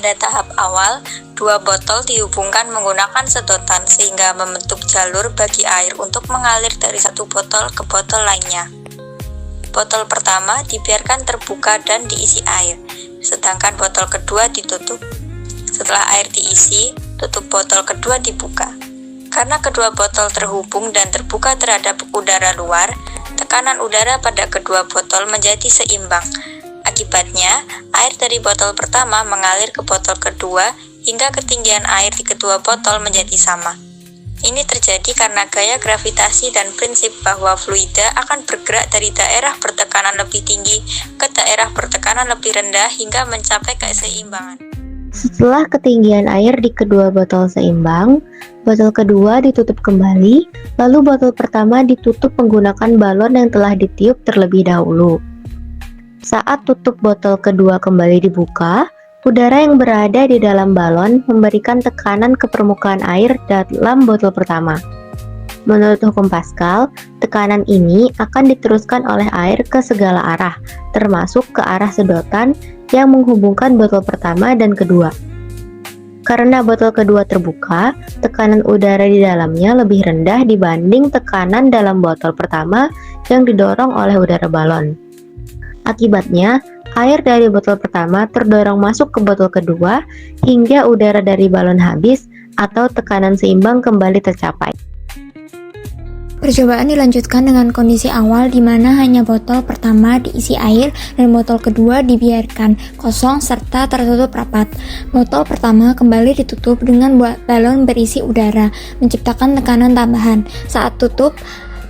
Pada tahap awal, dua botol dihubungkan menggunakan sedotan sehingga membentuk jalur bagi air untuk mengalir dari satu botol ke botol lainnya. Botol pertama dibiarkan terbuka dan diisi air, sedangkan botol kedua ditutup. Setelah air diisi, tutup botol kedua dibuka. Karena kedua botol terhubung dan terbuka terhadap udara luar, tekanan udara pada kedua botol menjadi seimbang. Akibatnya, air dari botol pertama mengalir ke botol kedua hingga ketinggian air di kedua botol menjadi sama. Ini terjadi karena gaya gravitasi dan prinsip bahwa fluida akan bergerak dari daerah bertekanan lebih tinggi ke daerah bertekanan lebih rendah hingga mencapai keseimbangan. Setelah ketinggian air di kedua botol seimbang, botol kedua ditutup kembali, lalu botol pertama ditutup menggunakan balon yang telah ditiup terlebih dahulu. Saat tutup botol kedua kembali dibuka, udara yang berada di dalam balon memberikan tekanan ke permukaan air dalam botol pertama. Menurut hukum Pascal, tekanan ini akan diteruskan oleh air ke segala arah, termasuk ke arah sedotan yang menghubungkan botol pertama dan kedua. Karena botol kedua terbuka, tekanan udara di dalamnya lebih rendah dibanding tekanan dalam botol pertama yang didorong oleh udara balon. Akibatnya, air dari botol pertama terdorong masuk ke botol kedua hingga udara dari balon habis atau tekanan seimbang kembali tercapai. Percobaan dilanjutkan dengan kondisi awal di mana hanya botol pertama diisi air dan botol kedua dibiarkan kosong serta tertutup rapat. Botol pertama kembali ditutup dengan balon berisi udara, menciptakan tekanan tambahan. Saat tutup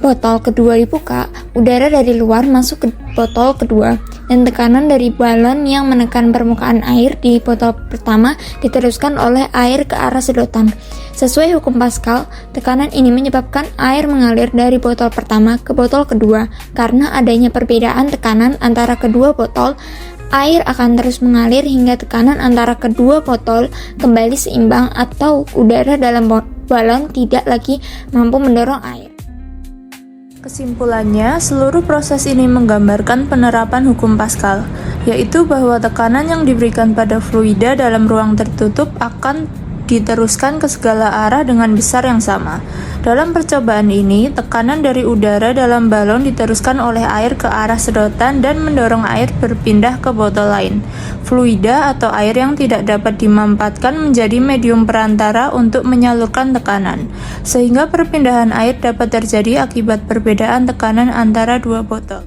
botol kedua dibuka, udara dari luar masuk ke botol kedua, dan tekanan dari balon yang menekan permukaan air di botol pertama diteruskan oleh air ke arah sedotan. Sesuai hukum Pascal, tekanan ini menyebabkan air mengalir dari botol pertama ke botol kedua. Karena adanya perbedaan tekanan antara kedua botol, air akan terus mengalir hingga tekanan antara kedua botol kembali seimbang atau udara dalam balon tidak lagi mampu mendorong air. Kesimpulannya, seluruh proses ini menggambarkan penerapan hukum Pascal, yaitu bahwa tekanan yang diberikan pada fluida dalam ruang tertutup akan diteruskan ke segala arah dengan besar yang sama. Dalam percobaan ini, tekanan dari udara dalam balon diteruskan oleh air ke arah sedotan dan mendorong air berpindah ke botol lain. Fluida atau air yang tidak dapat dimanfaatkan menjadi medium perantara untuk menyalurkan tekanan, sehingga perpindahan air dapat terjadi akibat perbedaan tekanan antara dua botol.